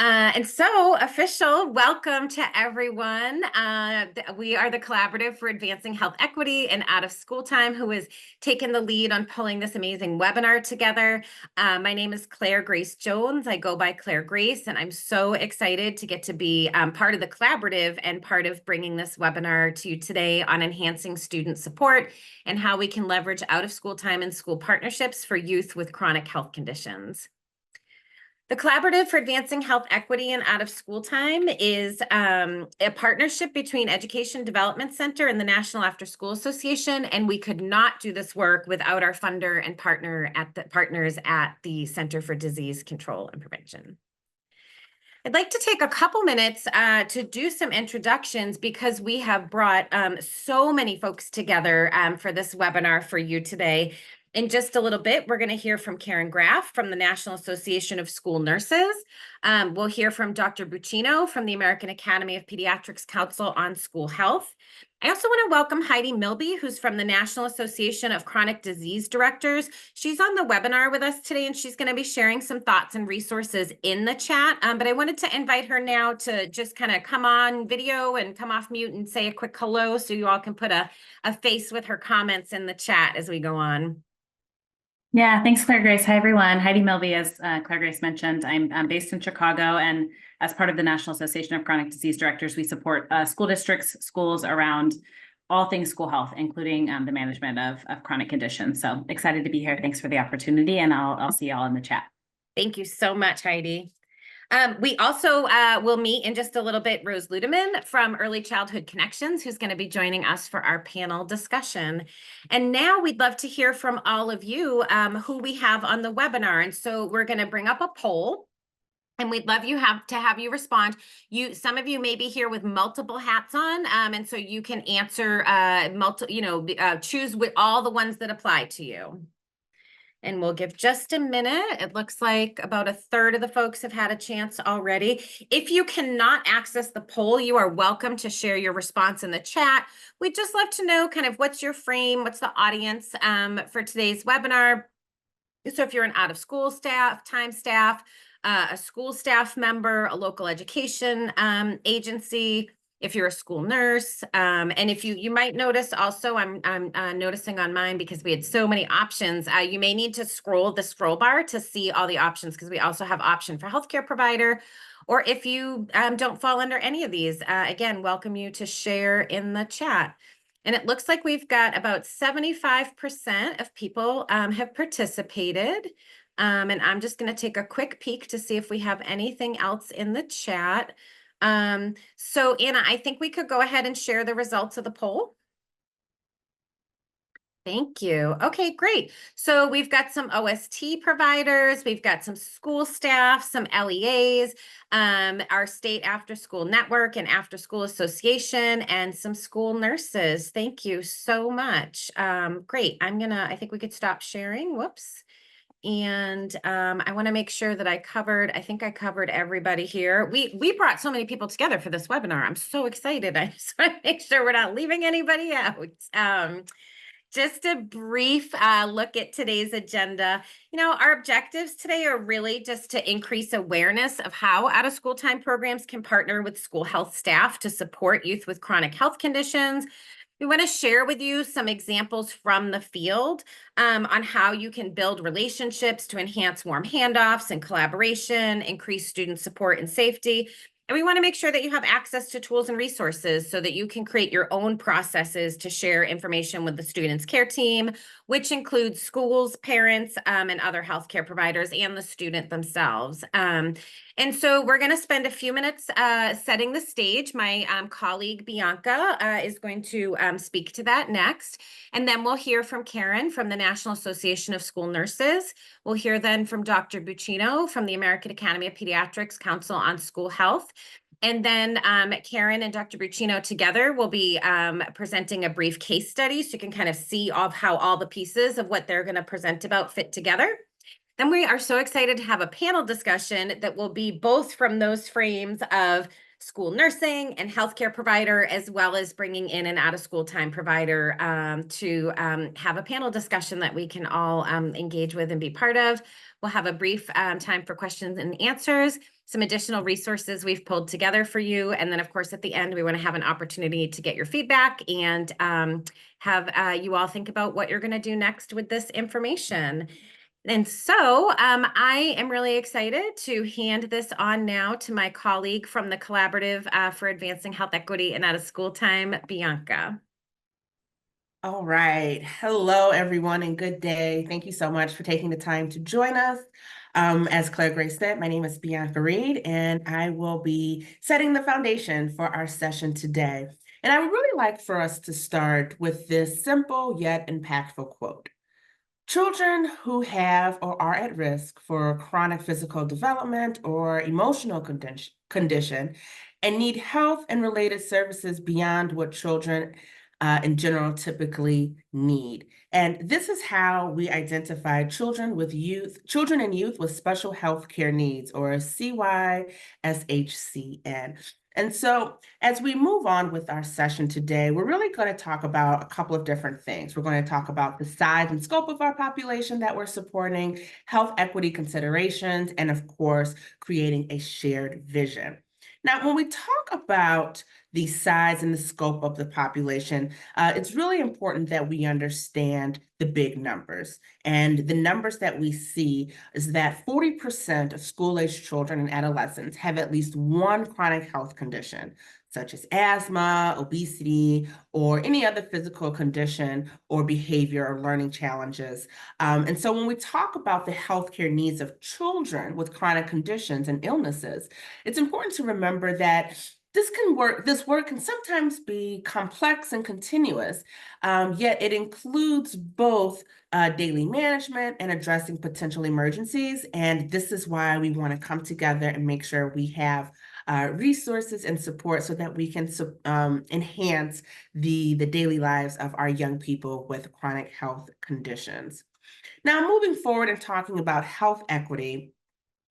And so official welcome to everyone. We are the Collaborative for Advancing Health Equity and Out of School Time, who has taken the lead on pulling this amazing webinar together. My name is Claire Grace Jones. I go by Claire Grace, and I'm so excited to get to be part of the collaborative and part of bringing this webinar to you today on enhancing student support and how we can leverage out of school time and school partnerships for youth with chronic health conditions. The Collaborative for Advancing Health Equity and Out of School Time is a partnership between Education Development Center and the National After School Association, and we could not do this work without our funder and partners at the Center for Disease Control and Prevention. I'd like to take a couple minutes to do some introductions because we have brought so many folks together for this webinar for you today. In just a little bit, we're going to hear from Karen Graff from the National Association of School Nurses. We'll hear from Dr. Buccino from the American Academy of Pediatrics Council on School Health. I also want to welcome Heidi Milby, who's from the National Association of Chronic Disease Directors. She's on the webinar with us today, and she's going to be sharing some thoughts and resources in the chat. But I wanted to invite her now to just kind of come on video and come off mute and say a quick hello so you all can put a face with her comments in the chat as we go on. Yeah, thanks, Claire Grace. Hi, everyone. Heidi Milby, as Claire Grace mentioned. I'm based in Chicago, and as part of the National Association of Chronic Disease Directors, we support school districts, schools around all things school health, including the management of chronic conditions. So excited to be here. Thanks for the opportunity, and I'll see you all in the chat. Thank you so much, Heidi. We also will meet in just a little bit Rose Ludeman from Early Childhood Connections, who's going to be joining us for our panel discussion. And now we'd love to hear from all of you who we have on the webinar. And so we're going to bring up a poll, and we'd love to have you respond. Some of you may be here with multiple hats on, and so you can answer choose with all the ones that apply to you. And we'll give just a minute. It looks like about a third of the folks have had a chance already. If you cannot access the poll, you are welcome to share your response in the chat. We'd just love to know kind of what's your frame, what's the audience for today's webinar. So if you're an out-of-school staff, a school staff member, a local education agency, if you're a school nurse, and if you might notice also, I'm noticing on mine because we had so many options, you may need to scroll the scroll bar to see all the options because we also have option for healthcare provider, or if you don't fall under any of these, again, welcome you to share in the chat. And it looks like we've got about 75% of people have participated. And I'm just going to take a quick peek to see if we have anything else in the chat. So Anna, I think we could go ahead and share the results of the poll. Thank you. Okay, great. So we've got some OST providers, we've got some school staff, some LEAs, our state after school network and after school association, and some school nurses. Thank you so much. Great. I think we could stop sharing. Whoops. And I want to make sure that I think I covered everybody here. We brought so many people together for this webinar. I'm so excited. I just want to make sure we're not leaving anybody out. Just a brief look at today's agenda. Our objectives today are really just to increase awareness of how out-of-school time programs can partner with school health staff to support youth with chronic health conditions. We want to share with you some examples from the field on how you can build relationships to enhance warm handoffs and collaboration, increase student support and safety. And we want to make sure that you have access to tools and resources so that you can create your own processes to share information with the student's care team, which includes schools, parents, and other healthcare providers and the student themselves. And so we're going to spend a few minutes setting the stage. My colleague Bianca is going to speak to that next. And then we'll hear from Karen from the National Association of School Nurses. We'll hear then from Dr. Buccino from the American Academy of Pediatrics Council on School Health. And then Karen and Dr. Buccino together will be presenting a brief case study so you can kind of see how all the pieces of what they're going to present about fit together. Then we are so excited to have a panel discussion that will be both from those frames of school nursing and healthcare provider, as well as bringing in an out-of-school time provider to have a panel discussion that we can all engage with and be part of. We'll have a brief time for questions and answers, some additional resources we've pulled together for you. And then, of course, at the end, we want to have an opportunity to get your feedback and have you all think about what you're going to do next with this information. And so I am really excited to hand this on now to my colleague from the Collaborative for Advancing Health Equity and Out of School Time, Bianca. All right. Hello, everyone, and good day. Thank you so much for taking the time to join us. As Claire Grace said, my name is Bianca Reed, and I will be setting the foundation for our session today. And I would really like for us to start with this simple yet impactful quote. Children who have or are at risk for chronic physical development or emotional condition and need health and related services beyond what children in general typically need. And this is how we identify children and youth with special health care needs, or CYSHCN. And so as we move on with our session today, we're really going to talk about a couple of different things. We're going to talk about the size and scope of our population that we're supporting, health equity considerations, and of course, creating a shared vision. Now, when we talk about the size and the scope of the population, it's really important that we understand the big numbers. And the numbers that we see is that 40% of school-aged children and adolescents have at least one chronic health condition, such as asthma, obesity, or any other physical condition or behavior or learning challenges. And so when we talk about the healthcare needs of children with chronic conditions and illnesses, it's important to remember that this work can sometimes be complex and continuous, yet it includes both daily management and addressing potential emergencies. And this is why we want to come together and make sure we have resources and support so that we can enhance the daily lives of our young people with chronic health conditions. Now, moving forward and talking about health equity,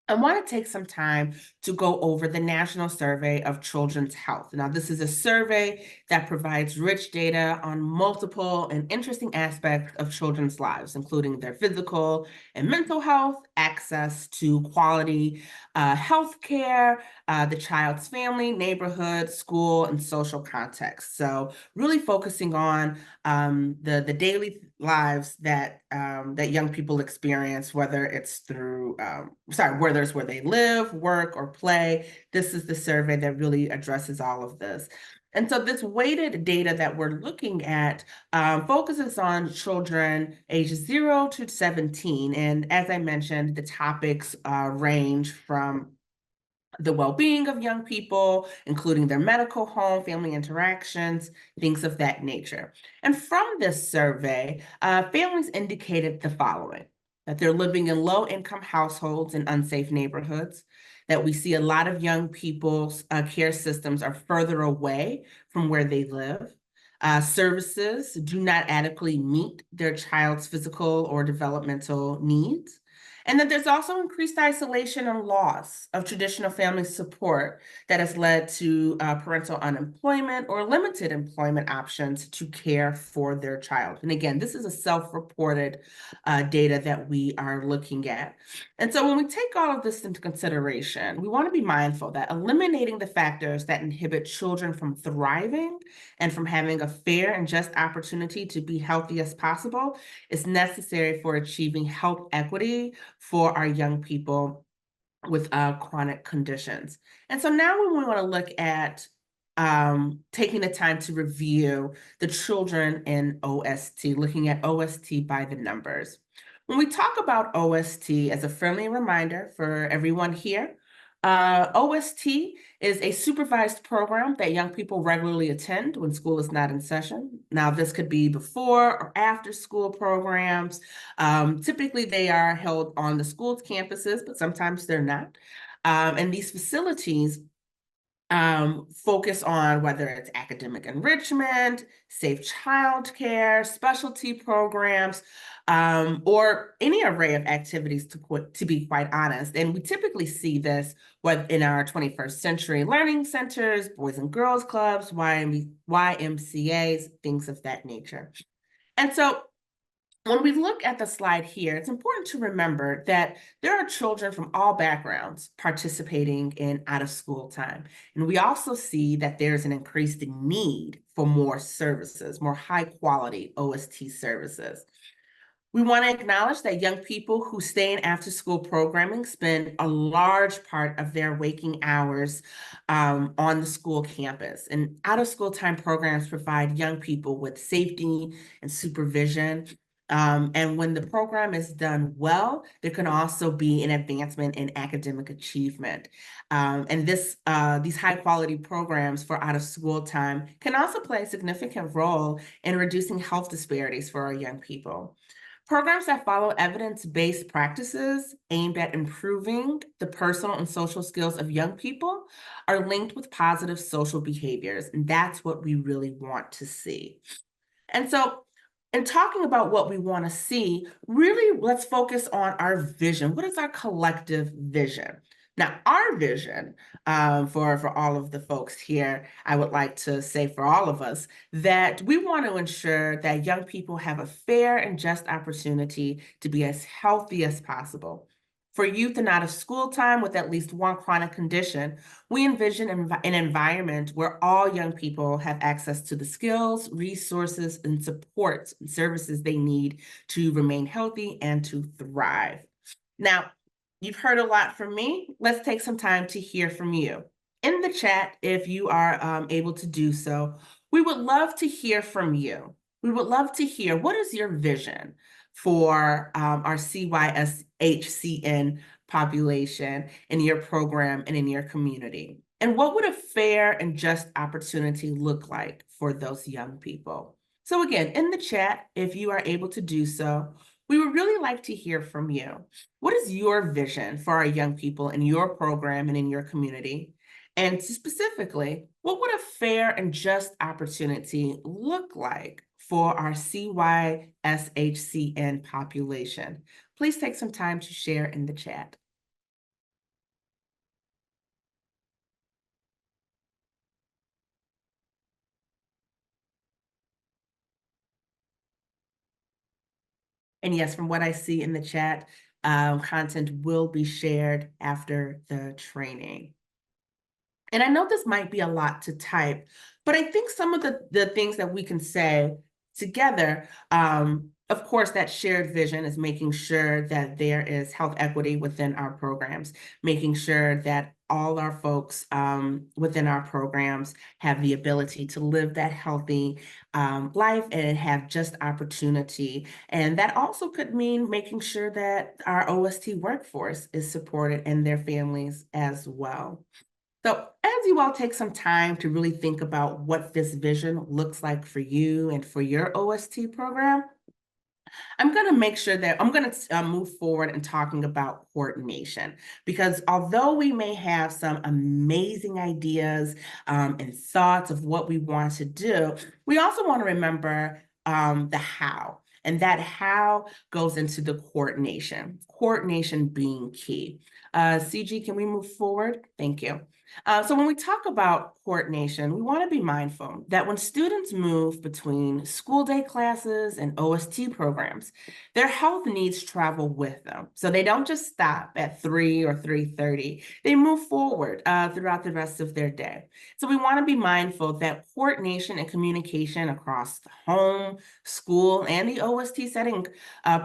I want to take some time to go over the National Survey of Children's Health. Now, this is a survey that provides rich data on multiple and interesting aspects of children's lives, including their physical and mental health, access to quality health care, the child's family, neighborhood, school, and social context. So really focusing on the daily lives that that young people experience, whether it's through, whether it's where they live, work, or play. This is the survey that really addresses all of this. And so this weighted data that we're looking at focuses on children ages 0 to 17. And as I mentioned, the topics range from the well-being of young people, including their medical home, family interactions, things of that nature. And from this survey, families indicated the following: that they're living in low-income households in unsafe neighborhoods, that we see a lot of young people's care systems are further away from where they live, services do not adequately meet their child's physical or developmental needs, and that there's also increased isolation and loss of traditional family support that has led to parental unemployment or limited employment options to care for their child. And again, this is a self-reported data that we are looking at. And so when we take all of this into consideration, we want to be mindful that eliminating the factors that inhibit children from thriving and from having a fair and just opportunity to be healthy as possible is necessary for achieving health equity for our young people with chronic conditions. And so now when we want to look at taking the time to review the children in OST, looking at OST by the numbers. When we talk about OST, as a friendly reminder for everyone here, OST is a supervised program that young people regularly attend when school is not in session. Now, this could be before or after school programs. Typically, they are held on the school's campuses, but sometimes they're not. And these facilities focus on whether it's academic enrichment, safe childcare, specialty programs, or any array of activities to be quite honest. And we typically see this in our 21st century learning centers, Boys and Girls Clubs, YMCAs, things of that nature. And so when we look at the slide here, it's important to remember that there are children from all backgrounds participating in out-of-school time. And we also see that there's an increased need for more services, more high-quality OST services. We want to acknowledge that young people who stay in after-school programming spend a large part of their waking hours on the school campus. And out-of-school time programs provide young people with safety and supervision. And when the program is done well, there can also be an advancement in academic achievement. And these high-quality programs for out-of-school time can also play a significant role in reducing health disparities for our young people. Programs that follow evidence-based practices aimed at improving the personal and social skills of young people are linked with positive social behaviors, and that's what we really want to see. And so, in talking about what we want to see, really let's focus on our vision. What is our collective vision? Now, our vision for all of the folks here, I would like to say for all of us, that we want to ensure that young people have a fair and just opportunity to be as healthy as possible. For youth in out-of-school time with at least one chronic condition, we envision an environment where all young people have access to the skills, resources, and supports and services they need to remain healthy and to thrive. Now, you've heard a lot from me. Let's take some time to hear from you. In the chat, if you are able to do so, we would love to hear from you. We would love to hear, what is your vision for our CYSHCN population in your program and in your community? And what would a fair and just opportunity look like for those young people? So again, in the chat, if you are able to do so, we would really like to hear from you. What is your vision for our young people in your program and in your community? And specifically, what would a fair and just opportunity look like for our CYSHCN population? Please take some time to share in the chat. And yes, from what I see in the chat, content will be shared after the training. And I know this might be a lot to type, but I think some of the things that we can say together, of course, that shared vision is making sure that there is health equity within our programs, making sure that all our folks within our programs have the ability to live that healthy life and have just opportunity. And that also could mean making sure that our OST workforce is supported and their families as well. So as you all take some time to really think about what this vision looks like for you and for your OST program, I'm going to make sure that I'm going to move forward in talking about coordination, because although we may have some amazing ideas and thoughts of what we want to do, we also want to remember the how. And that how goes into the coordination being key. CG, can we move forward? Thank you. So when we talk about coordination, we want to be mindful that when students move between school day classes and OST programs, their health needs travel with them. So they don't just stop at 3 or 3:30. They move forward throughout the rest of their day. So we want to be mindful that coordination and communication across the home, school, and the OST setting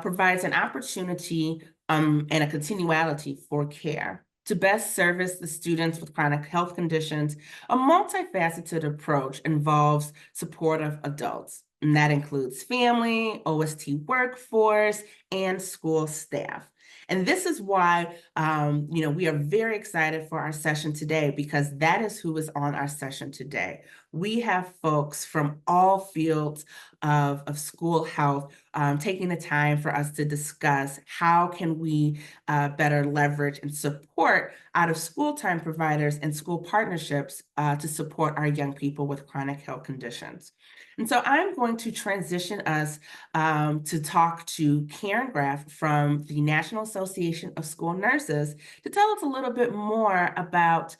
provides an opportunity and a continuality for care. To best service the students with chronic health conditions, a multifaceted approach involves supportive adults, and that includes family, OST workforce, and school staff. And this is why, we are very excited for our session today, because that is who is on our session today. We have folks from all fields of school health taking the time for us to discuss how can we better leverage and support out-of-school time providers and school partnerships to support our young people with chronic health conditions. And so I'm going to transition us to talk to Karen Graff from the National Association of School Nurses to tell us a little bit more about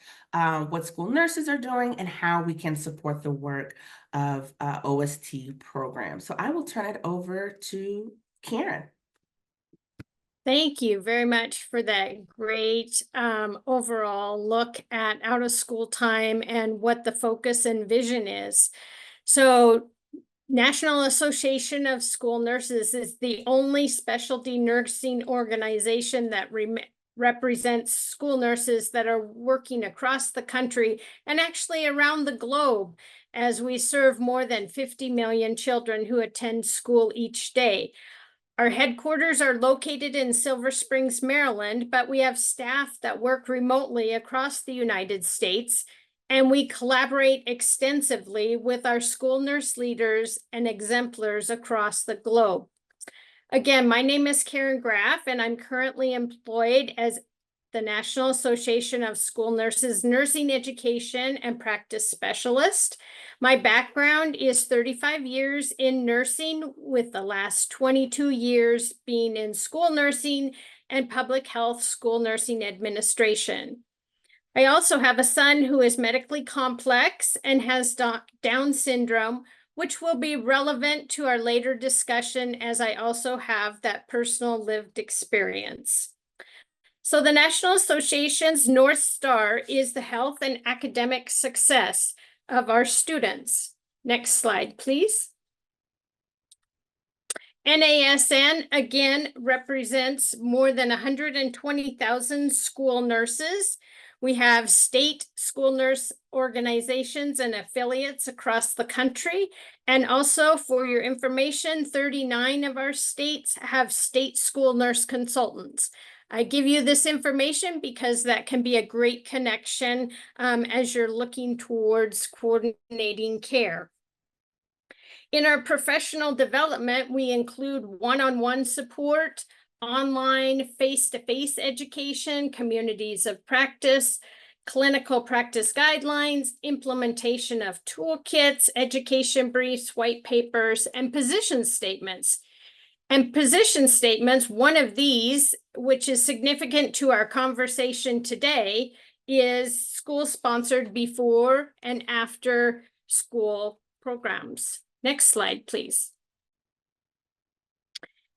what school nurses are doing and how we can support the work of OST programs. So I will turn it over to Karen. Thank you very much for that great overall look at out of school time and what the focus and vision is. So National Association of School Nurses is the only specialty nursing organization that represents school nurses that are working across the country and actually around the globe, as we serve more than 50 million children who attend school each day. Our headquarters are located in Silver Springs, Maryland, but we have staff that work remotely across the United States, and we collaborate extensively with our school nurse leaders and exemplars across the globe. Again, my name is Karen Graff, and I'm currently employed as the National Association of School Nurses Nursing Education and Practice Specialist. My background is 35 years in nursing, with the last 22 years being in school nursing and public health school nursing administration. I also have a son who is medically complex and has Down syndrome, which will be relevant to our later discussion, as I also have that personal lived experience. So the National Association's North Star is the health and academic success of our students. Next slide, please. NASN again represents more than 120,000 school nurses. We have state school nurse organizations and affiliates across the country. And also, for your information, 39 of our states have state school nurse consultants. I give you this information because that can be a great connection as you're looking towards coordinating care. In our professional development, we include one-on-one support, online face-to-face education, communities of practice, clinical practice guidelines, implementation of toolkits, education briefs, white papers, and position statements. And position statements, one of these, which is significant to our conversation today, is school-sponsored before and after school programs. Next slide, please.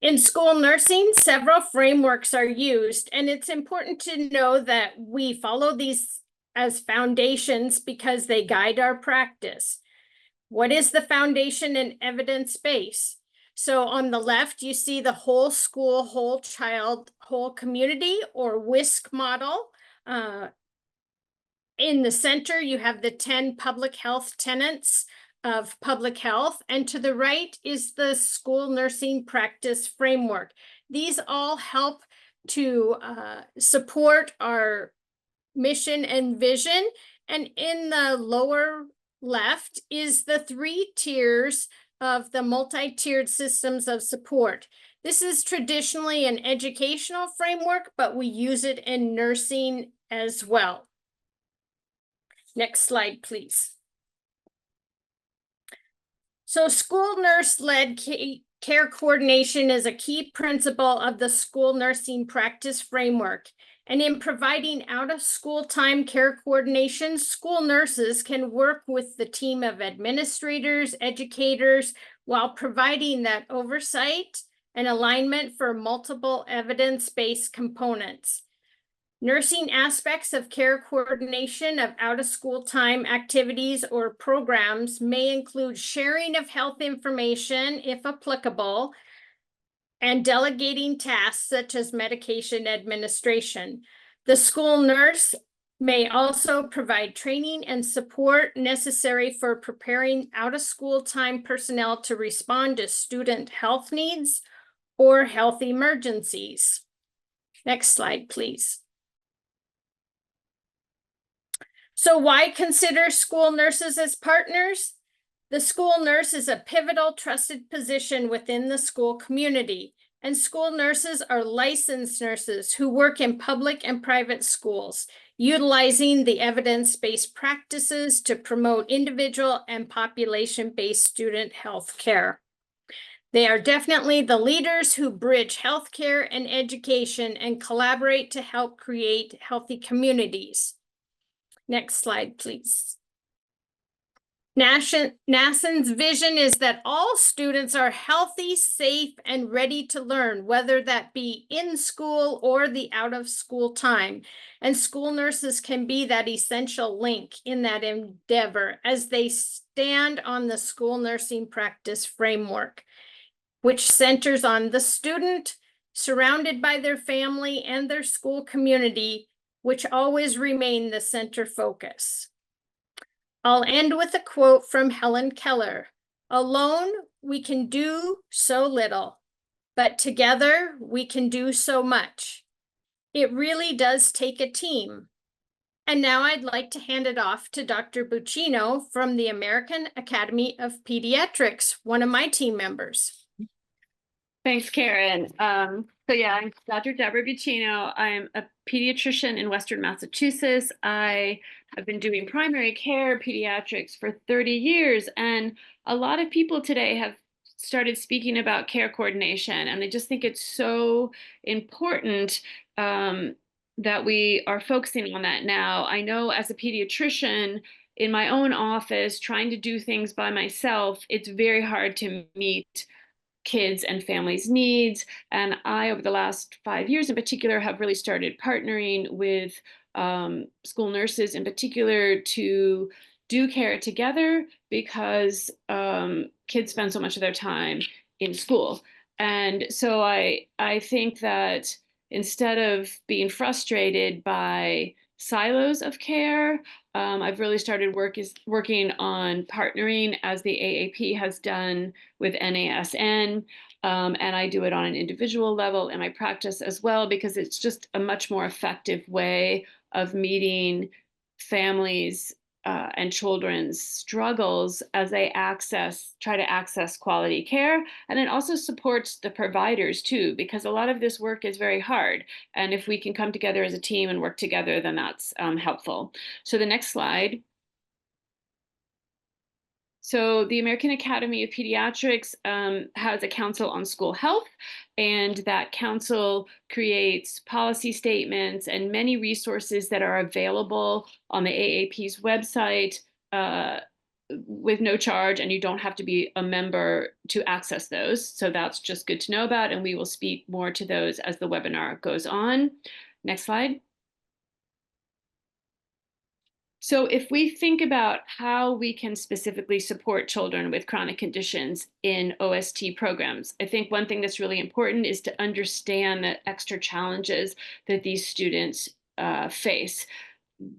In school nursing, several frameworks are used, and it's important to know that we follow these as foundations because they guide our practice. What is the foundation and evidence base? So on the left, you see the whole school, whole child, whole community, or WISC model. In the center, you have the 10 public health tenets of public health, and to the right is the school nursing practice framework. These all help to support our mission and vision. And in the lower left is the 3 tiers of the multi-tiered systems of support. This is traditionally an educational framework, but we use it in nursing as well. Next slide, please. So school nurse-led care coordination is a key principle of the school nursing practice framework. And in providing out-of-school time care coordination, school nurses can work with the team of administrators, educators, while providing that oversight and alignment for multiple evidence-based components. Nursing aspects of care coordination of out-of-school time activities or programs may include sharing of health information, if applicable, and delegating tasks such as medication administration. The school nurse may also provide training and support necessary for preparing out-of-school time personnel to respond to student health needs or health emergencies. Next slide, please. So why consider school nurses as partners? The school nurse is a pivotal, trusted position within the school community, and school nurses are licensed nurses who work in public and private schools, utilizing the evidence-based practices to promote individual and population-based student health care. They are definitely the leaders who bridge healthcare and education and collaborate to help create healthy communities. Next slide, please. NASA's vision is that all students are healthy, safe, and ready to learn, whether that be in school or the out of school time. And school nurses can be that essential link in that endeavor as they stand on the school nursing practice framework, which centers on the student surrounded by their family and their school community, which always remain the center focus. I'll end with a quote from Helen Keller. Alone, we can do so little, but together we can do so much. It really does take a team. And now I'd like to hand it off to Dr. Buccino from the American Academy of Pediatrics, one of my team members. Thanks, Karen. So yeah, I'm Dr. Deborah Buccino. I'm a pediatrician in Western Massachusetts. I have been doing primary care pediatrics for 30 years, and a lot of people today have started speaking about care coordination, and I just think it's so important that we are focusing on that now. I know as a pediatrician in my own office, trying to do things by myself, it's very hard to meet kids and families' needs. And I, over the last 5 years in particular, have really started partnering with school nurses in particular to do care together because kids spend so much of their time in school. And so I think that instead of being frustrated by silos of care, I've really started working on partnering as the AAP has done with NASN, and I do it on an individual level in my practice as well, because it's just a much more effective way of meeting families and children's struggles as they try to access quality care. And it also supports the providers too, because a lot of this work is very hard. And if we can come together as a team and work together, then that's helpful. So the next slide. So the American Academy of Pediatrics has a council on school health, and that council creates policy statements and many resources that are available on the AAP's website with no charge, and you don't have to be a member to access those. So that's just good to know about, and we will speak more to those as the webinar goes on. Next slide. So if we think about how we can specifically support children with chronic conditions in OST programs, I think one thing that's really important is to understand the extra challenges that these students face.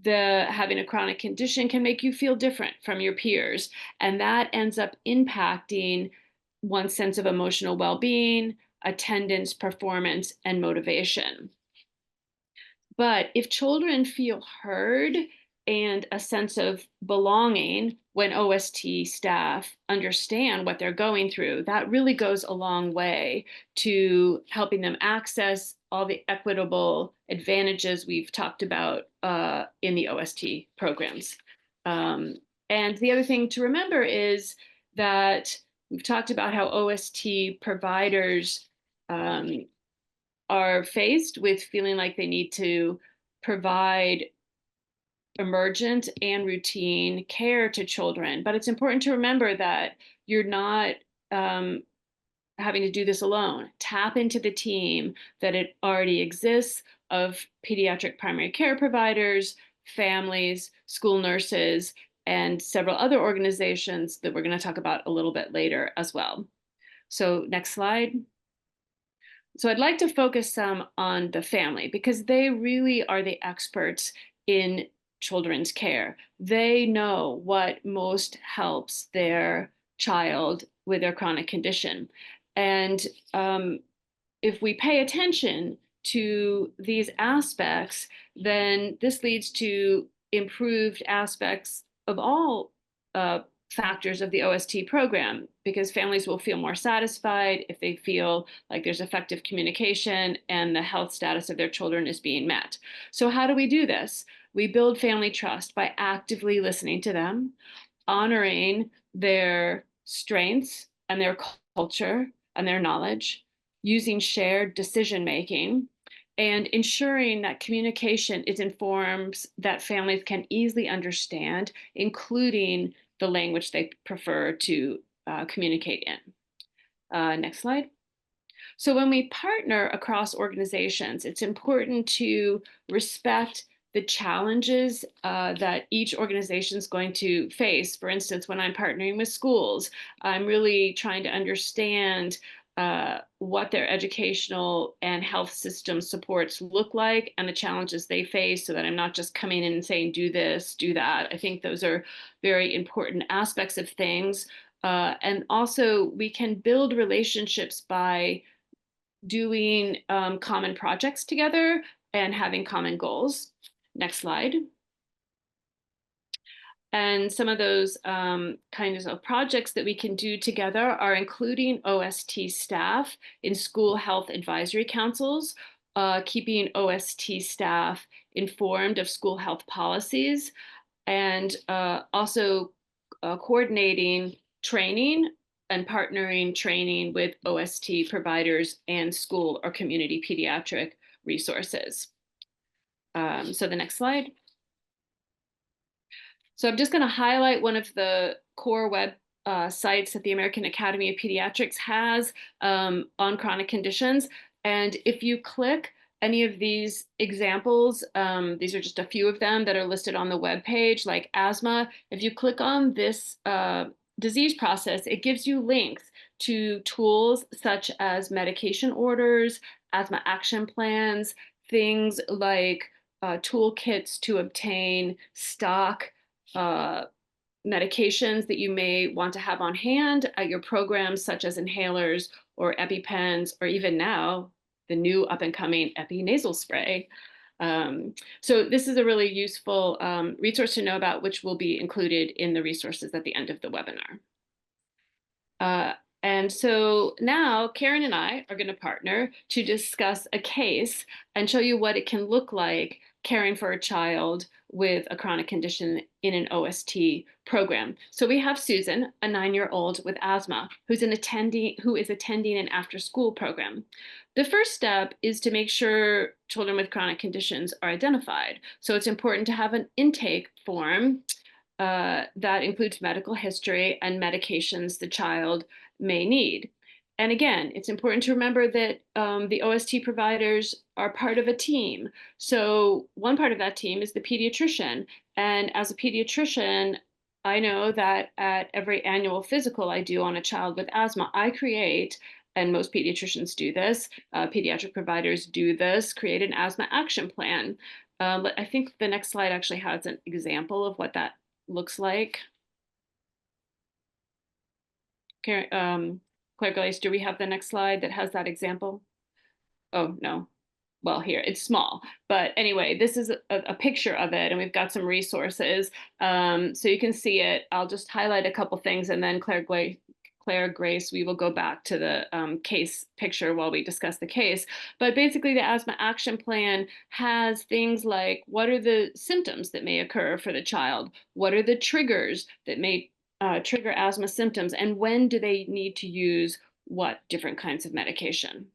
Having a chronic condition can make you feel different from your peers, and that ends up impacting one's sense of emotional well-being, attendance, performance, and motivation. But if children feel heard and a sense of belonging when OST staff understand what they're going through, that really goes a long way to helping them access all the equitable advantages we've talked about in the OST programs. And the other thing to remember is that we've talked about how OST providers are faced with feeling like they need to provide emergent and routine care to children. But it's important to remember that you're not having to do this alone. Tap into the team that it already exists of pediatric primary care providers, families, school nurses, and several other organizations that we're going to talk about a little bit later as well. So next slide. So I'd like to focus some on the family because they really are the experts in children's care. They know what most helps their child with their chronic condition. And if we pay attention to these aspects, then this leads to improved aspects of all factors of the OST program, because families will feel more satisfied if they feel like there's effective communication and the health status of their children is being met. So how do we do this? We build family trust by actively listening to them, honoring their strengths and their culture and their knowledge, using shared decision making, and ensuring that communication is informed that families can easily understand, including the language they prefer to communicate in. Next slide. So when we partner across organizations, it's important to respect the challenges that each organization is going to face. For instance, when I'm partnering with schools, I'm really trying to understand what their educational and health system supports look like and the challenges they face, so that I'm not just coming in and saying, do this, do that. I think those are very important aspects of things. And also, we can build relationships by doing common projects together and having common goals. Next slide. And some of those kinds of projects that we can do together are including OST staff in school health advisory councils, keeping OST staff informed of school health policies, and also coordinating training and partnering training with OST providers and school or community pediatric resources. So the next slide. So I'm just going to highlight one of the core web sites that the American Academy of Pediatrics has on chronic conditions. And if you click any of these examples, these are just a few of them that are listed on the web page, like asthma. If you click on this disease process, it gives you links to tools such as medication orders, asthma action plans, things like toolkits to obtain stock medications that you may want to have on hand at your programs, such as inhalers or EpiPens, or even now, the new up and coming Epi nasal spray. So this is a really useful resource to know about, which will be included in the resources at the end of the webinar. And so now Karen and I are going to partner to discuss a case and show you what it can look like caring for a child with a chronic condition in an OST program. So we have Susan, a 9-year-old with asthma, who is attending an after-school program. The first step is to make sure children with chronic conditions are identified. So it's important to have an intake form that includes medical history and medications the child may need. And again, it's important to remember that the OST providers are part of a team. So one part of that team is the pediatrician. And as a pediatrician, I know that at every annual physical I do on a child with asthma, I create, and most pediatricians do this, pediatric providers do this, create an asthma action plan. I think the next slide actually has an example of what that looks like. Claire Glaze, do we have the next slide that has that example? Oh, no. Well, here, it's small. But anyway, this is a picture of it, and we've got some resources. So you can see it. I'll just highlight a couple things, and then Claire Grace, we will go back to the case picture while we discuss the case. But basically, the asthma action plan has things like, what are the symptoms that may occur for the child? What are the triggers that may trigger asthma symptoms? And when do they need to use what different kinds of medication?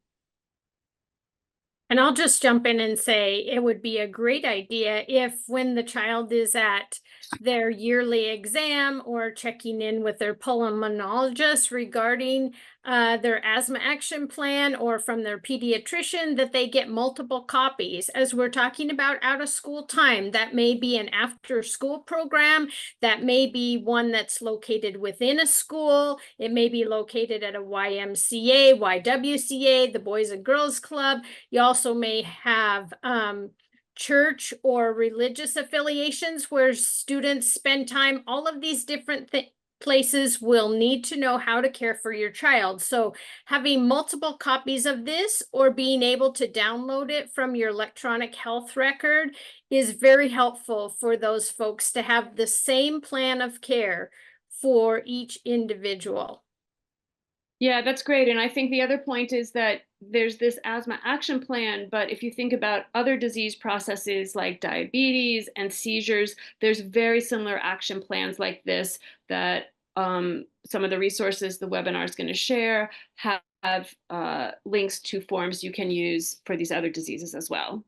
And I'll just jump in and say it would be a great idea if, when the child is at their yearly exam or checking in with their pulmonologist regarding their asthma action plan, or from their pediatrician, that they get multiple copies. As we're talking about out of school time, that may be an after school program, that may be one that's located within a school, it may be located at a YMCA, YWCA, the Boys and Girls Club. You also may have church or religious affiliations where students spend time. All of these different places will need to know how to care for your child. So having multiple copies of this, or being able to download it from your electronic health record, is very helpful for those folks to have the same plan of care for each individual. Yeah, that's great. And I think the other point is that there's this asthma action plan, but if you think about other disease processes like diabetes and seizures, there's very similar action plans like this that some of the resources the webinar is going to share have links to forms you can use for these other diseases as well.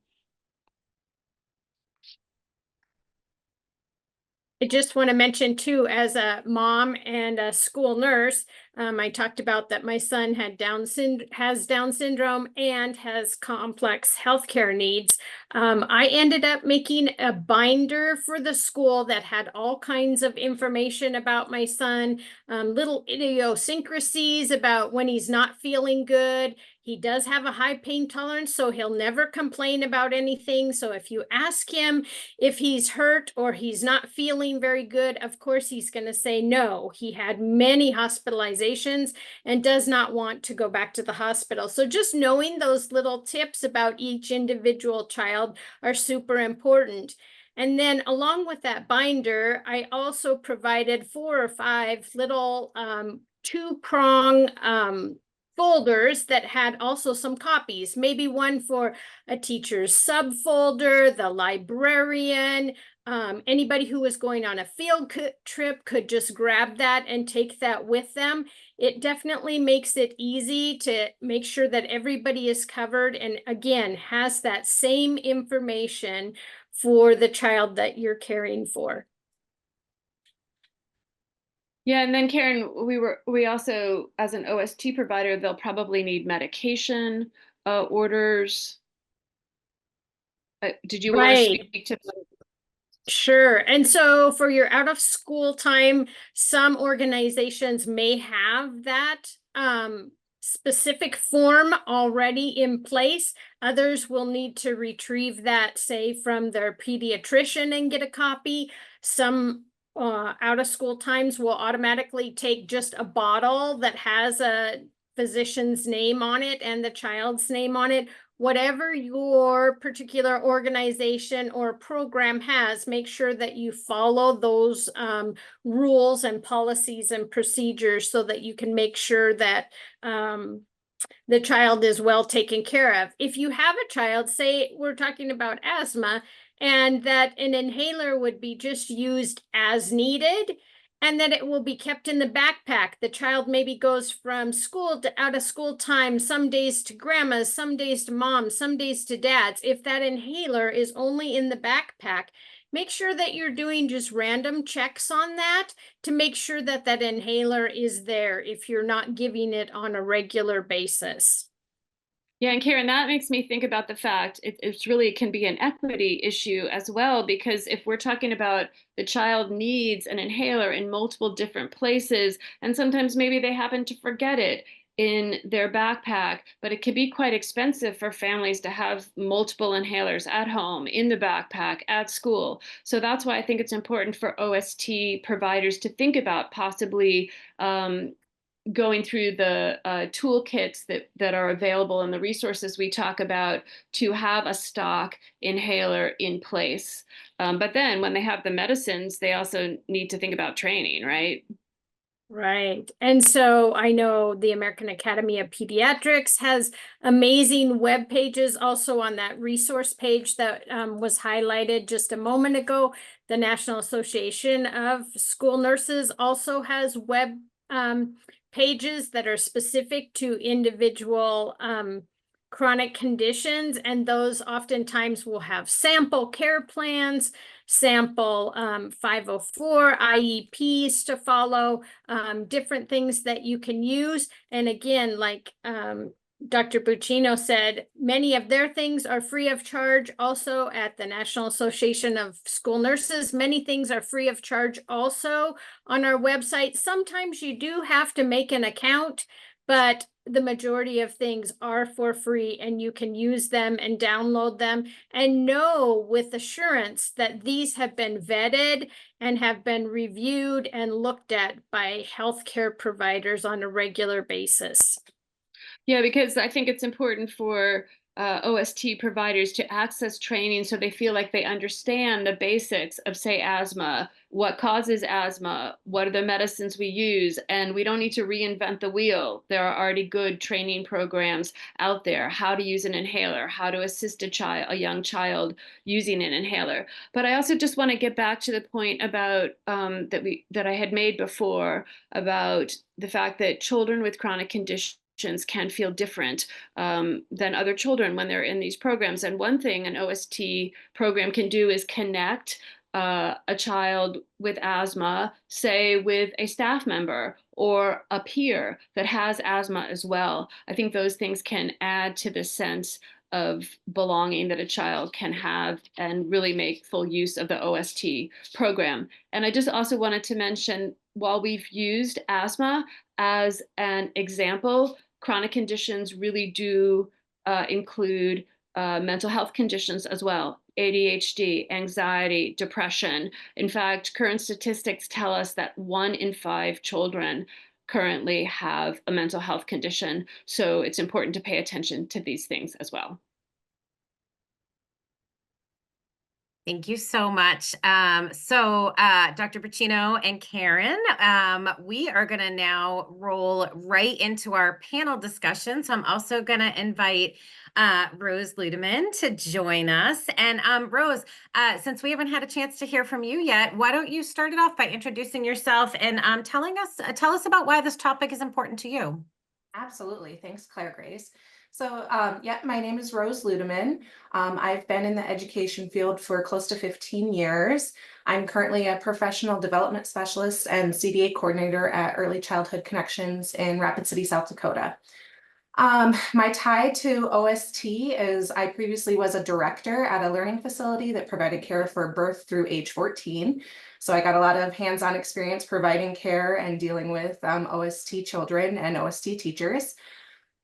I just want to mention too, as a mom and a school nurse, I talked about that my son has Down syndrome and has complex healthcare needs. I ended up making a binder for the school that had all kinds of information about my son, little idiosyncrasies about when he's not feeling good. He does have a high pain tolerance, so he'll never complain about anything. So if you ask him if he's hurt or he's not feeling very good, of course, he's going to say no. He had many hospitalizations and does not want to go back to the hospital. So just knowing those little tips about each individual child are super important. And then along with that binder, I also provided 4 or 5 little 2-prong folders that had also some copies, maybe one for a teacher's subfolder, the librarian, anybody who was going on a field trip could just grab that and take that with them. It definitely makes it easy to make sure that everybody is covered and again, has that same information for the child that you're caring for. Yeah, and then Karen, we also, as an OST provider, they'll probably need medication orders. Did you want to speak to that? Sure. And so for your out of school time, some organizations may have that specific form already in place. Others will need to retrieve that, say, from their pediatrician and get a copy. Some out of school times will automatically take just a bottle that has a physician's name on it and the child's name on it. Whatever your particular organization or program has, make sure that you follow those rules and policies and procedures so that you can make sure that the child is well taken care of. If you have a child, say we're talking about asthma, and that an inhaler would be just used as needed, and that it will be kept in the backpack. The child maybe goes from school to out of school time, some days to grandma's, some days to mom's, some days to dad's. If that inhaler is only in the backpack, make sure that you're doing just random checks on that to make sure that that inhaler is there if you're not giving it on a regular basis. Yeah, and Karen, that makes me think about the fact it's really can be an equity issue as well, because if we're talking about the child needs an inhaler in multiple different places, and sometimes maybe they happen to forget it in their backpack, but it can be quite expensive for families to have multiple inhalers at home, in the backpack, at school. So that's why I think it's important for OST providers to think about possibly going through the toolkits that are available and the resources we talk about to have a stock inhaler in place. But then when they have the medicines, they also need to think about training, right? Right. And so I know the American Academy of Pediatrics has amazing web pages also on that resource page that was highlighted just a moment ago. The National Association of School Nurses also has web pages that are specific to individual chronic conditions, and those oftentimes will have sample care plans, sample 504 IEPs to follow, different things that you can use. And again, like Dr. Buccino said, many of their things are free of charge. Also at the National Association of School Nurses, many things are free of charge also on our website. Sometimes you do have to make an account, but the majority of things are for free and you can use them and download them and know with assurance that these have been vetted and have been reviewed and looked at by healthcare providers on a regular basis. Yeah, because I think it's important for OST providers to access training so they feel like they understand the basics of, say, asthma, what causes asthma, what are the medicines we use, and we don't need to reinvent the wheel. There are already good training programs out there, how to use an inhaler, how to assist a young child using an inhaler. But I also just want to get back to the point about that I had made before about the fact that children with chronic conditions can feel different than other children when they're in these programs. And one thing an OST program can do is connect a child with asthma, say, with a staff member or a peer that has asthma as well. I think those things can add to the sense of belonging that a child can have and really make full use of the OST program. And I just also wanted to mention, while we've used asthma as an example, chronic conditions really do include mental health conditions as well. ADHD, anxiety, depression. In fact, current statistics tell us that 1 in 5 children currently have a mental health condition. So it's important to pay attention to these things as well. Thank you so much. Dr. Pacino and Karen, we are going to now roll right into our panel discussion. So I'm also going to invite Rose Ludeman to join us. And Rose, since we haven't had a chance to hear from you yet, why don't you start it off by introducing yourself and tell us about why this topic is important to you. Absolutely. Thanks, Claire Grace. So, my name is Rose Ludeman. I've been in the education field for close to 15 years. I'm currently a professional development specialist and CDA coordinator at Early Childhood Connections in Rapid City, South Dakota. My tie to OST is I previously was a director at a learning facility that provided care for birth through age 14. So I got a lot of hands-on experience providing care and dealing with OST children and OST teachers.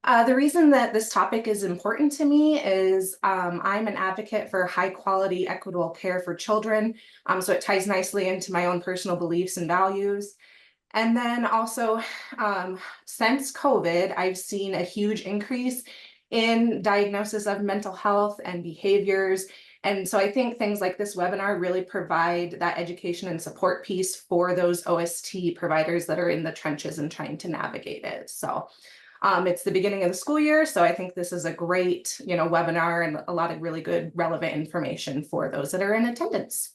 The reason that this topic is important to me is I'm an advocate for high quality, equitable care for children. So it ties nicely into my own personal beliefs and values. And then also, since COVID, I've seen a huge increase in diagnosis of mental health and behaviors. And so I think things like this webinar really provide that education and support piece for those OST providers that are in the trenches and trying to navigate it. So it's the beginning of the school year, so I think this is a great, webinar and a lot of really good relevant information for those that are in attendance.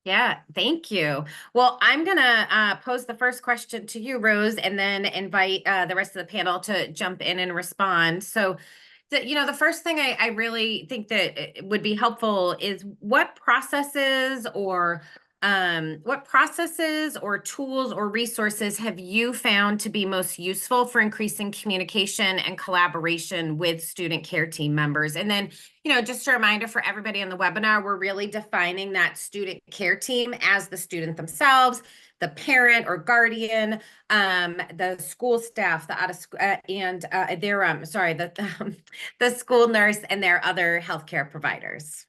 Yeah, thank you. Well, I'm gonna pose the first question to you, Rose, and then invite the rest of the panel to jump in and respond. So, the first thing I really think that would be helpful is what processes or tools or resources have you found to be most useful for increasing communication and collaboration with student care team members? And then, just a reminder for everybody on the webinar, we're really defining that student care team as the student themselves, the parent or guardian, the school staff, the school nurse and their other healthcare providers.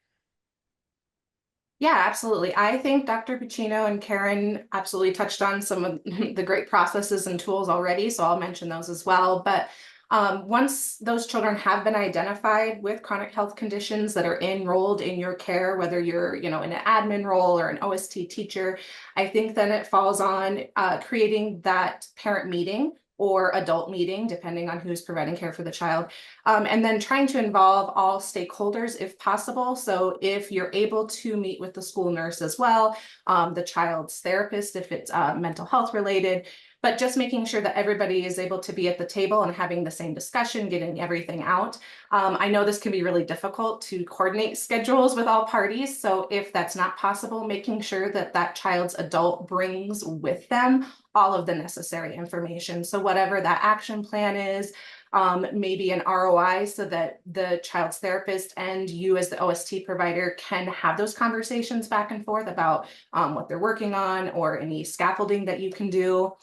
Yeah, absolutely. I think Dr. Pacino and Karen absolutely touched on some of the great processes and tools already, so I'll mention those as well. But once those children have been identified with chronic health conditions that are enrolled in your care, whether you're, in an admin role or an OST teacher, I think then it falls on creating that parent meeting or adult meeting, depending on who's providing care for the child. And then trying to involve all stakeholders if possible. So if you're able to meet with the school nurse as well, the child's therapist, if it's mental health related, but just making sure that everybody is able to be at the table and having the same discussion, getting everything out. I know this can be really difficult to coordinate schedules with all parties. So if that's not possible, making sure that that child's adult brings with them all of the necessary information. So whatever that action plan is, maybe an ROI so that the child's therapist and you as the OST provider can have those conversations back and forth about what they're working on or any scaffolding that you can do.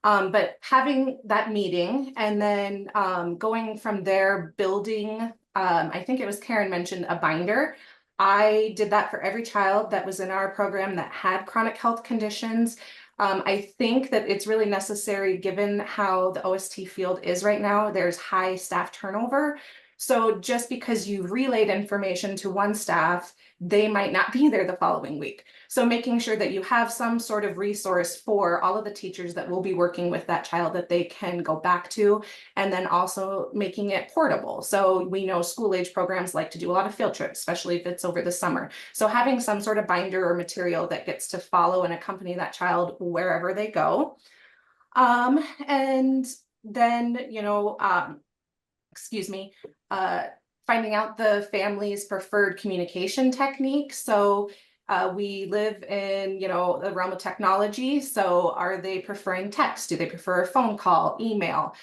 But having that meeting and then going from there, building, I think it was Karen mentioned a binder. I did that for every child that was in our program that had chronic health conditions. I think that it's really necessary given how the OST field is right now. There's high staff turnover. So just because you relayed information to one staff, they might not be there the following week. So making sure that you have some sort of resource for all of the teachers that will be working with that child that they can go back to, and then also making it portable. So we know school age programs like to do a lot of field trips, especially if it's over the summer. So having some sort of binder or material that gets to follow and accompany that child wherever they go. And then, excuse me, finding out the family's preferred communication technique. So we live in, the realm of technology. So are they preferring text? Do they prefer a phone call, email?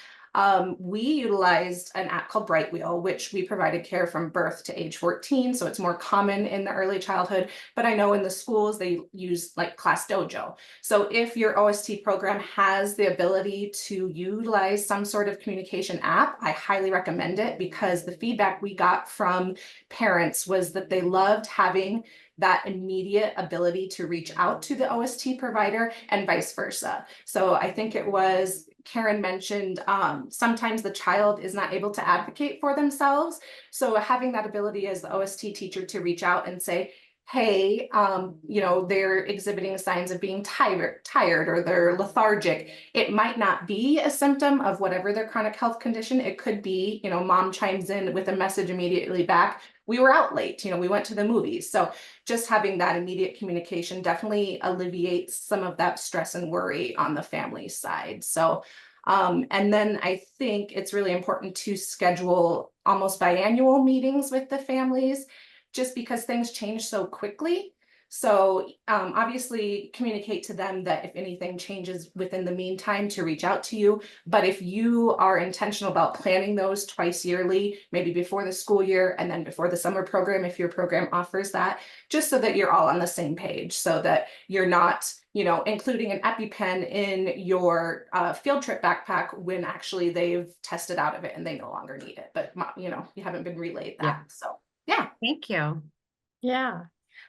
We utilized an app called Brightwheel, which we provided care from birth to age 14. So it's more common in the early childhood, but I know in the schools they use like Class Dojo. So if your OST program has the ability to utilize some sort of communication app, I highly recommend it, because the feedback we got from parents was that they loved having that immediate ability to reach out to the OST provider and vice versa. So I think it was Karen mentioned, sometimes the child is not able to advocate for themselves. So having that ability as the OST teacher to reach out and say, hey, they're exhibiting signs of being tired or they're lethargic. It might not be a symptom of whatever their chronic health condition. It could be, mom chimes in with a message immediately back. We were out late, we went to the movies. So just having that immediate communication definitely alleviates some of that stress and worry on the family side. So, and then I think it's really important to schedule almost biannual meetings with the families, just because things change so quickly. So obviously communicate to them that if anything changes within the meantime to reach out to you. But if you are intentional about planning those twice yearly, maybe before the school year and then before the summer program, if your program offers that, just so that you're all on the same page, so that you're not, including an EpiPen in your field trip backpack when actually they've tested out of it and they no longer need it. But, you haven't been relayed that. Yeah. So, yeah. Thank you. Yeah.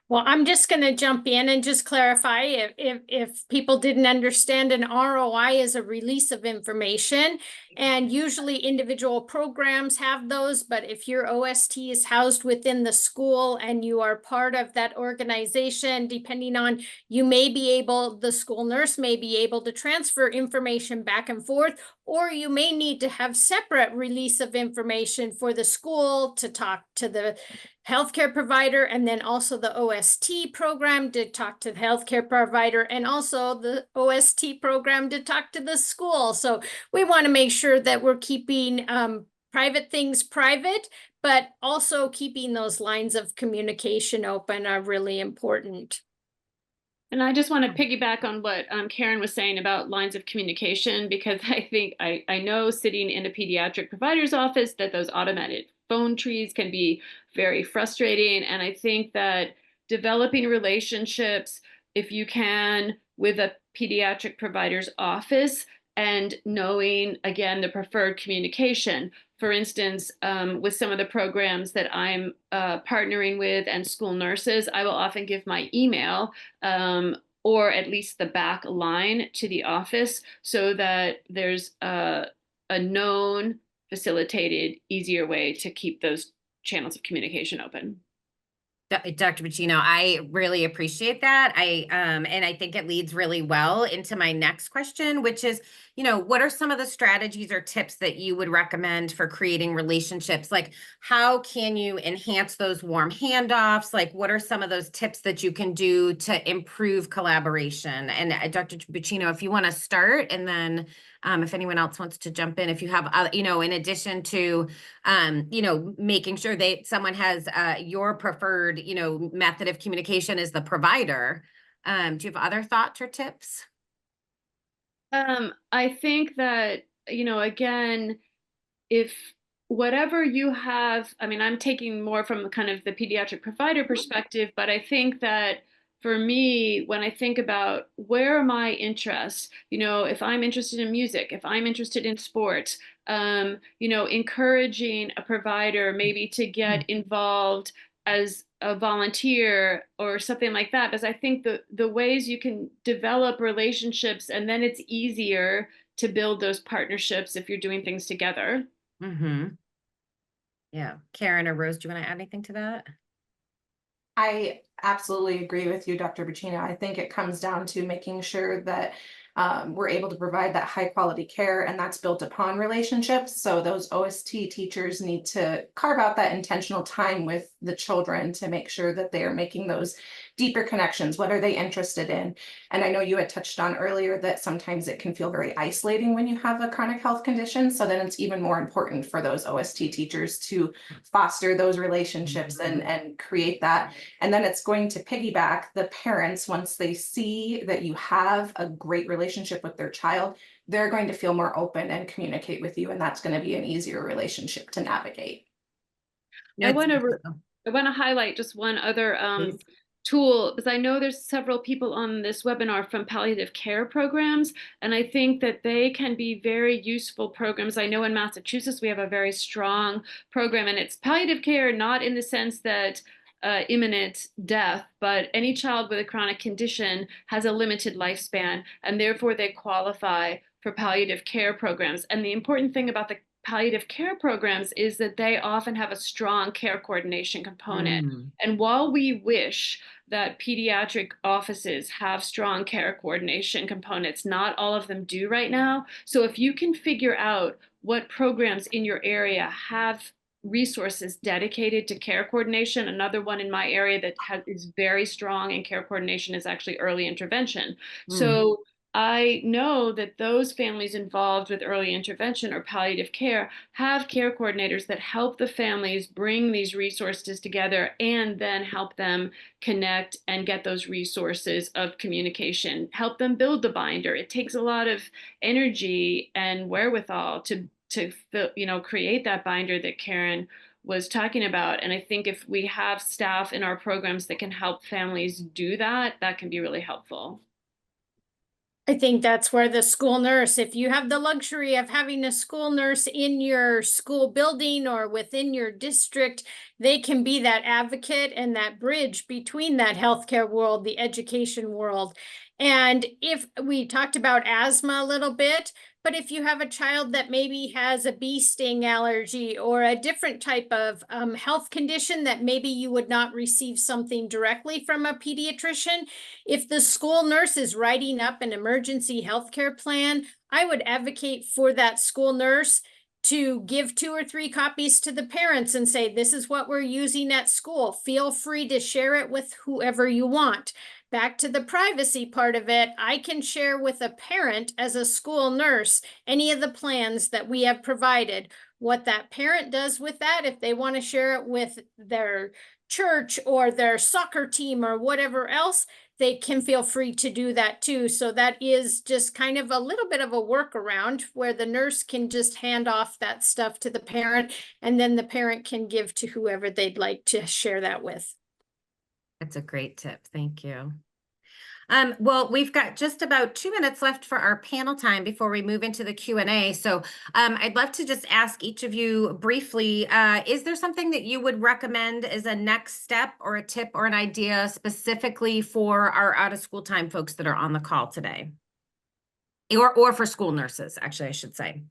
Well, I'm just going to jump in and just clarify if people didn't understand, an ROI is a release of information, and usually individual programs have those. But if your OST is housed within the school and you are part of that organization, depending on, the school nurse may be able to transfer information back and forth, or you may need to have separate release of information for the school to talk to the healthcare provider, and then also the OST program to talk to the healthcare provider, and also the OST program to talk to the school. So we want to make sure that we're keeping private things private, but also keeping those lines of communication open are really important. And I just want to piggyback on what Karen was saying about lines of communication, because I think I know sitting in a pediatric provider's office that those automated phone trees can be very frustrating. And I think that developing relationships, if you can, with a pediatric provider's office, and knowing, again, the preferred communication. For instance, with some of the programs that I'm partnering with and school nurses, I will often give my email or at least the back line to the office, so that there's a known, facilitated, easier way to keep those channels of communication open. Dr. Pacino, I really appreciate that. And I think it leads really well into my next question, which is, what are some of the strategies or tips that you would recommend for creating relationships? Like, how can you enhance those warm handoffs? Like, what are some of those tips that you can do to improve collaboration? And Dr. Pacino, if you want to start, and then if anyone else wants to jump in, if you have, in addition to, making sure that someone has your preferred, method of communication as the provider. Do you have other thoughts or tips? I think that, again, if whatever you have, I'm taking more from kind of the pediatric provider perspective, but I think that for me, when I think about where are my interests, if I'm interested in music, if I'm interested in sports, encouraging a provider maybe to get involved as a volunteer or something like that, because I think the ways you can develop relationships, and then it's easier to build those partnerships if you're doing things together. Mm-hmm. Yeah. Karen or Rose, do you want to add anything to that? I absolutely agree with you, Dr. Bacino. I think it comes down to making sure that we're able to provide that high quality care, and that's built upon relationships. So those OST teachers need to carve out that intentional time with the children to make sure that they are making those deeper connections. What are they interested in? And I know you had touched on earlier that sometimes it can feel very isolating when you have a chronic health condition. So then it's even more important for those OST teachers to foster those relationships and create that. And then it's going to piggyback the parents. Once they see that you have a great relationship with their child, they're going to feel more open and communicate with you. And that's going to be an easier relationship to navigate. I want to highlight just one other tool, because I know there's several people on this webinar from palliative care programs, and I think that they can be very useful programs. I know in Massachusetts we have a very strong program, and it's palliative care, not in the sense that imminent death, but any child with a chronic condition has a limited lifespan, and therefore they qualify for palliative care programs. And the important thing about the palliative care programs is that they often have a strong care coordination component. And while we wish that pediatric offices have strong care coordination components, not all of them do right now. So if you can figure out what programs in your area have resources dedicated to care coordination. Another one in my area that is very strong in care coordination is actually early intervention. So I know that those families involved with early intervention or palliative care have care coordinators that help the families bring these resources together and then help them connect and get those resources of communication, help them build the binder. It takes a lot of energy and wherewithal to create that binder that Karen was talking about. And I think if we have staff in our programs that can help families do that, that can be really helpful. I think that's where the school nurse, if you have the luxury of having a school nurse in your school building or within your district, they can be that advocate and that bridge between that healthcare world, the education world. And if we talked about asthma a little bit, but if you have a child that maybe has a bee sting allergy or a different type of health condition that maybe you would not receive something directly from a pediatrician, if the school nurse is writing up an emergency healthcare plan, I would advocate for that school nurse to give 2 or 3 copies to the parents and say, this is what we're using at school. Feel free to share it with whoever you want. Back to the privacy part of it, I can share with a parent as a school nurse any of the plans that we have provided. What that parent does with that, if they want to share it with their church or their soccer team or whatever else, they can feel free to do that too. So that is just kind of a little bit of a workaround where the nurse can just hand off that stuff to the parent, and then the parent can give to whoever they'd like to share that with. That's a great tip. Thank you. Well, we've got just about 2 minutes left for our panel time before we move into the Q&A. So I'd love to just ask each of you briefly, is there something that you would recommend as a next step or a tip or an idea specifically for our out of school time folks that are on the call today? Or for school nurses, actually, I should say.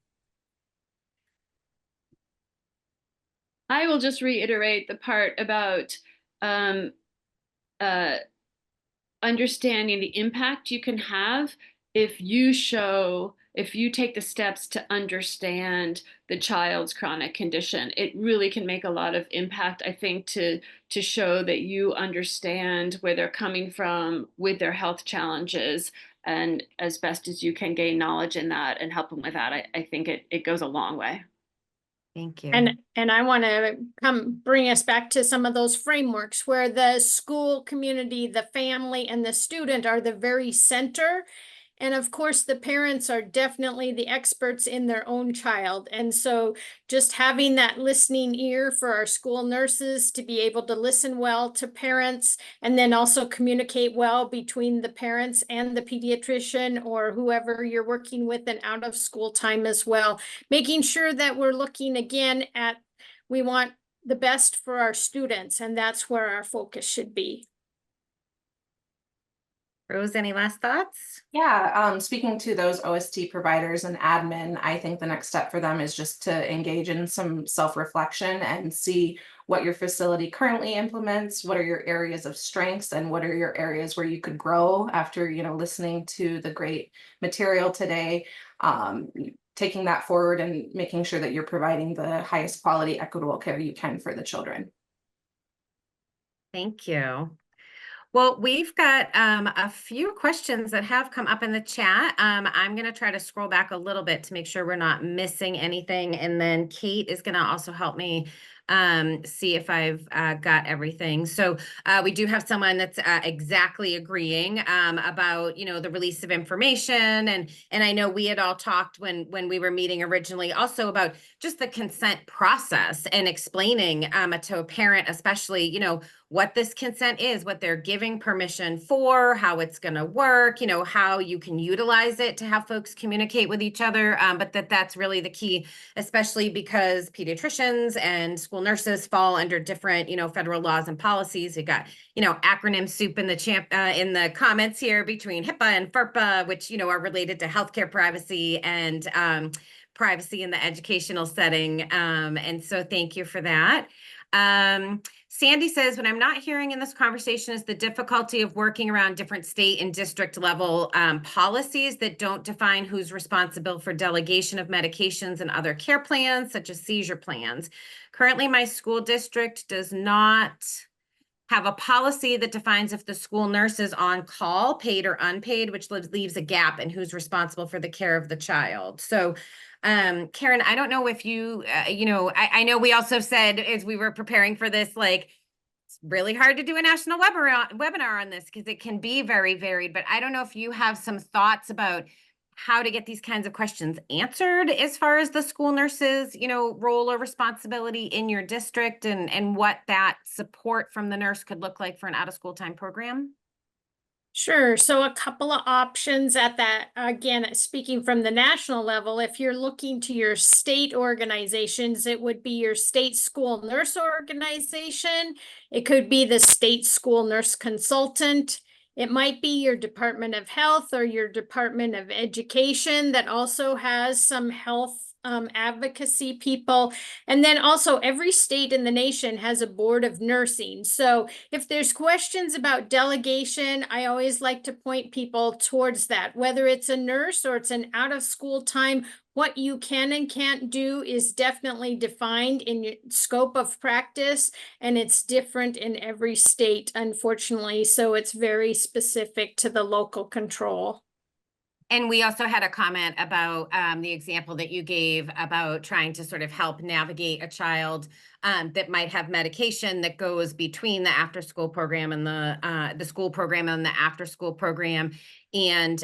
I will just reiterate the part about understanding the impact you can have if you take the steps to understand the child's chronic condition. It really can make a lot of impact, I think, to show that you understand where they're coming from with their health challenges, and as best as you can gain knowledge in that and help them with that. I think it goes a long way. Thank you. And I want to bring us back to some of those frameworks where the school community, the family, and the student are the very center. And of course, the parents are definitely the experts in their own child. And so just having that listening ear for our school nurses to be able to listen well to parents, and then also communicate well between the parents and the pediatrician or whoever you're working with in out of school time as well. Making sure that we're looking again at, we want the best for our students, and that's where our focus should be. Rose, any last thoughts? Yeah, speaking to those OST providers and admin, I think the next step for them is just to engage in some self-reflection and see what your facility currently implements, what are your areas of strengths, and what are your areas where you could grow after, listening to the great material today. Taking that forward and making sure that you're providing the highest quality, equitable care you can for the children. Thank you. Well, we've got a few questions that have come up in the chat. I'm going to try to scroll back a little bit to make sure we're not missing anything. And then Kate is going to also help me see if I've got everything. So we do have someone that's exactly agreeing about, the release of information. And I know we had all talked when we were meeting originally also about just the consent process and explaining to a parent, especially, what this consent is, what they're giving permission for, how it's going to work, how you can utilize it to have folks communicate with each other. But that's really the key, especially because pediatricians and school nurses fall under different, federal laws and policies. You got, acronym soup in the comments here between HIPAA and FERPA, which, are related to healthcare privacy and privacy in the educational setting. And so thank you for that. Sandy says, what I'm not hearing in this conversation is the difficulty of working around different state and district level policies that don't define who's responsible for delegation of medications and other care plans, such as seizure plans. Currently, my school district does not have a policy that defines if the school nurse is on call, paid or unpaid, which leaves a gap in who's responsible for the care of the child. So Karen, I don't know if you, I know we also said as we were preparing for this, like, it's really hard to do a national webinar on this because it can be very varied, but I don't know if you have some thoughts about how to get these kinds of questions answered as far as the school nurses, role or responsibility in your district and what that support from the nurse could look like for an out-of-school time program. Sure. So a couple of options at that, again, speaking from the national level, if you're looking to your state organizations, it would be your state school nurse organization. It could be the state school nurse consultant. It might be your Department of Health or your Department of Education that also has some health advocacy people. And then also every state in the nation has a board of nursing. So if there's questions about delegation, I always like to point people towards that, whether it's a nurse or it's an out of school time. What you can and can't do is definitely defined in your scope of practice, and it's different in every state, unfortunately. So it's very specific to the local control. And we also had a comment about the example that you gave about trying to sort of help navigate a child that might have medication that goes between the after-school program and the school program and the after-school program. And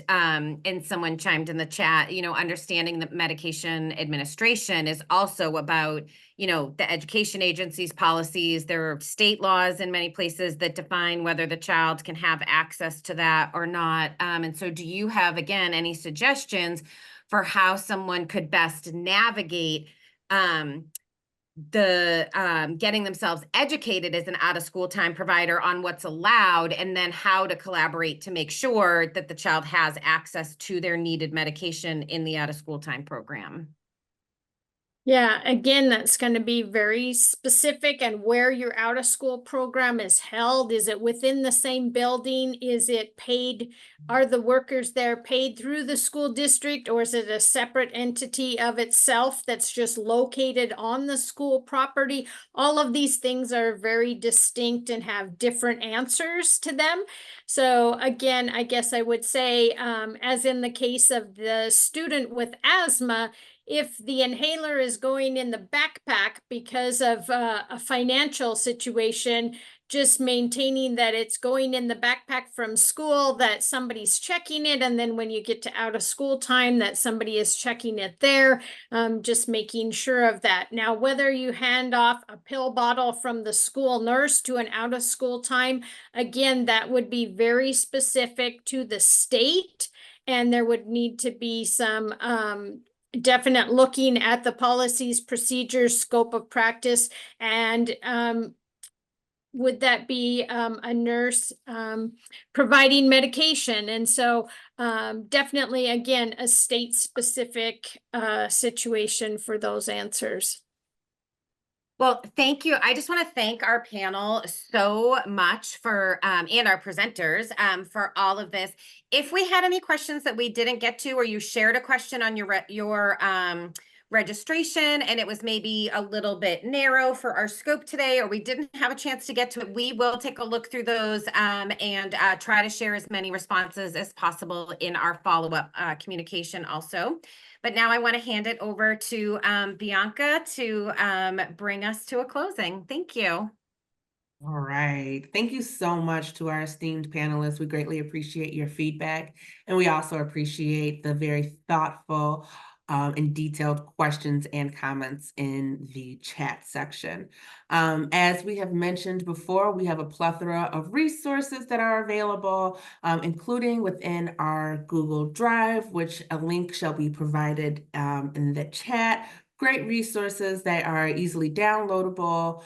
someone chimed in the chat, understanding that medication administration is also about, the education agency's policies. There are state laws in many places that define whether the child can have access to that or not. And so do you have, again, any suggestions for how someone could best navigate getting themselves educated as an out-of-school time provider on what's allowed, and then how to collaborate to make sure that the child has access to their needed medication in the out-of-school time program? Yeah, again, that's going to be very specific, and where your out of school program is held. Is it within the same building? Is it paid? Are the workers there paid through the school district, or is it a separate entity of itself that's just located on the school property? All of these things are very distinct and have different answers to them. So again, I guess I would say, as in the case of the student with asthma, if the inhaler is going in the backpack because of a financial situation, just maintaining that it's going in the backpack from school, that somebody's checking it, and then when you get to out of school time, that somebody is checking it there, just making sure of that. Now, whether you hand off a pill bottle from the school nurse to an out of school time, again, that would be very specific to the state, and there would need to be some definite looking at the policies, procedures, scope of practice, and would that be a nurse providing medication? And so definitely, again, a state-specific situation for those answers. Well, thank you. I just want to thank our panel so much for, and our presenters for all of this. If we had any questions that we didn't get to, or you shared a question on your registration and it was maybe a little bit narrow for our scope today, or we didn't have a chance to get to it, we will take a look through those and try to share as many responses as possible in our follow-up communication also. But now I want to hand it over to Bianca to bring us to a closing. Thank you. All right. Thank you so much to our esteemed panelists. We greatly appreciate your feedback. And we also appreciate the very thoughtful and detailed questions and comments in the chat section. As we have mentioned before, we have a plethora of resources that are available, including within our Google Drive, which a link shall be provided in the chat. Great resources that are easily downloadable,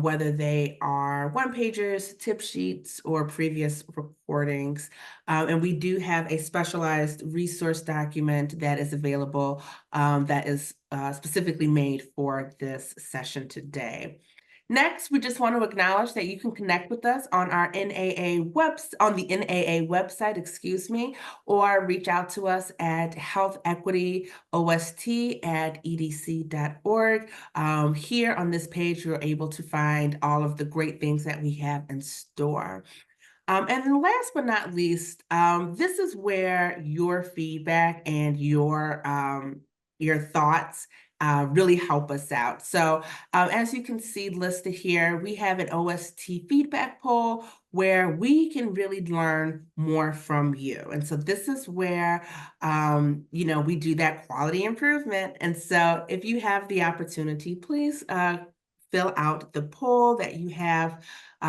whether they are one-pagers, tip sheets, or previous recordings. And we do have a specialized resource document that is available that is specifically made for this session today. Next, we just want to acknowledge that you can connect with us on our the NAA website, excuse me, or reach out to us at healthequityost@edc.org. Here on this page, you're able to find all of the great things that we have in store. And then last but not least, this is where your feedback and your thoughts really help us out. So as you can see listed here, we have an OST feedback poll where we can really learn more from you. And so this is where, we do that quality improvement. And so if you have the opportunity, please fill out the poll that you have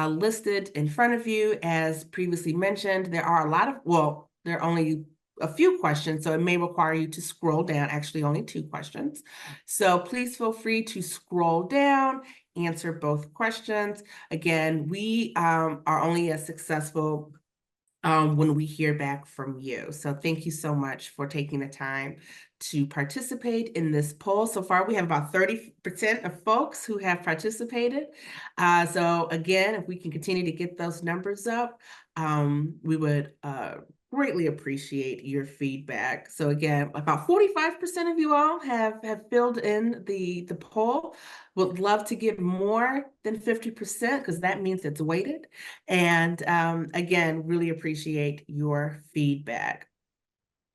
listed in front of you. As previously mentioned, there are there are only a few questions, so it may require you to scroll down, actually only 2 questions. So please feel free to scroll down, answer both questions. Again, we are only as successful when we hear back from you. So thank you so much for taking the time to participate in this poll. So far, we have about 30% of folks who have participated. So again, if we can continue to get those numbers up, we would greatly appreciate your feedback. So again, about 45% of you all have filled in the poll. Would love to get more than 50% because that means it's weighted. And again, really appreciate your feedback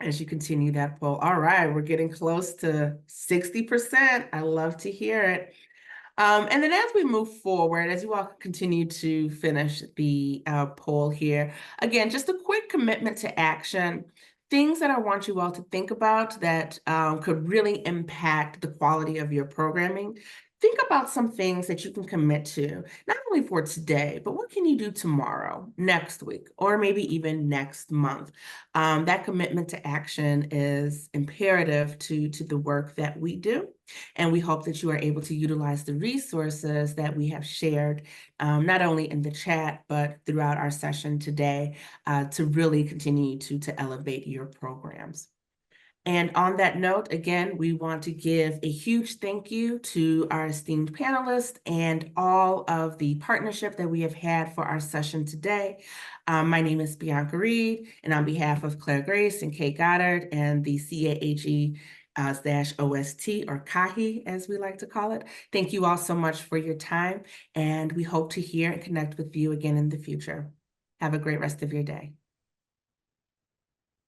as you continue that poll. All right, we're getting close to 60%. I love to hear it. And then as we move forward, as you all continue to finish the poll here, again, just a quick commitment to action, things that I want you all to think about that could really impact the quality of your programming. Think about some things that you can commit to, not only for today, but what can you do tomorrow, next week, or maybe even next month? That commitment to action is imperative to the work that we do. And we hope that you are able to utilize the resources that we have shared, not only in the chat, but throughout our session today to really continue to elevate your programs. And on that note, again, we want to give a huge thank you to our esteemed panelists and all of the partnership that we have had for our session today. My name is Bianca Reed, and on behalf of Claire Grace and Kay Goddard and the CAHE OST, or CAHE as we like to call it. Thank you all so much for your time, and we hope to hear and connect with you again in the future. Have a great rest of your day.